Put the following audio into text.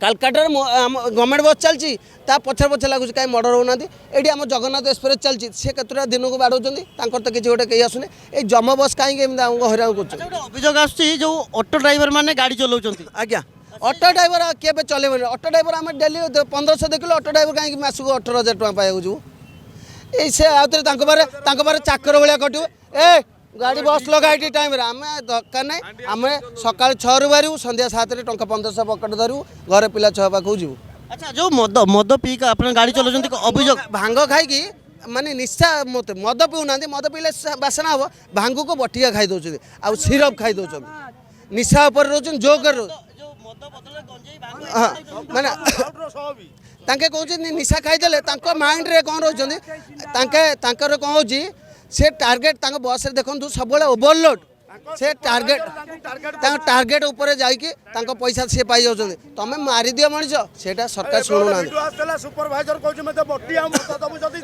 कालकाटार government बस चलती पछर पछर लगुच कहीं मर्डर होना ये आम जगन्नाथ एक्सप्रेस चलती सी केतटा दिन को बाड़ौंट तो किसी गोटे कहीं आसुने ये जम बस कहीं हैरान कर अभियोग आसो ऑटो ड्राइवर मैंने गाड़ी चलाऊँ आज्ञा ऑटो ड्राइवर के चलेबे ऑटो ड्राइवर आम डेली 1500 देखिए ऑटो ड्राइवर कहीं मासक 18,000 टका पाइबा जो ये आउे बारे चाकर भाया कटू ए गाड़ी बस लगा ये टाइम आम दरकार ना आम सका 6 रु बाहर संध्या 7 टका 1500 पकेट धरू घर पिला छः पाखु जीव। अच्छा जो मद मद पी आप गाड़ी चलाऊँ अभियोग भांग खाई माने निशा मत मद पीऊना मद पीले बासना हम भांग को बटिया खाई दौरान आउ सिरप खाई दौरान निशा उपर रोच जोकर हाँ माने तांके कहते निशा खाईदे माइंड रे कौन रोचे कौन हो से टार्गेट बस देखु सब ओवरलोड से टार्गेट उपर जाइए पैसा सी पाई जाऊँ तुम मारी दियो मनीष से सरकार शुणुना।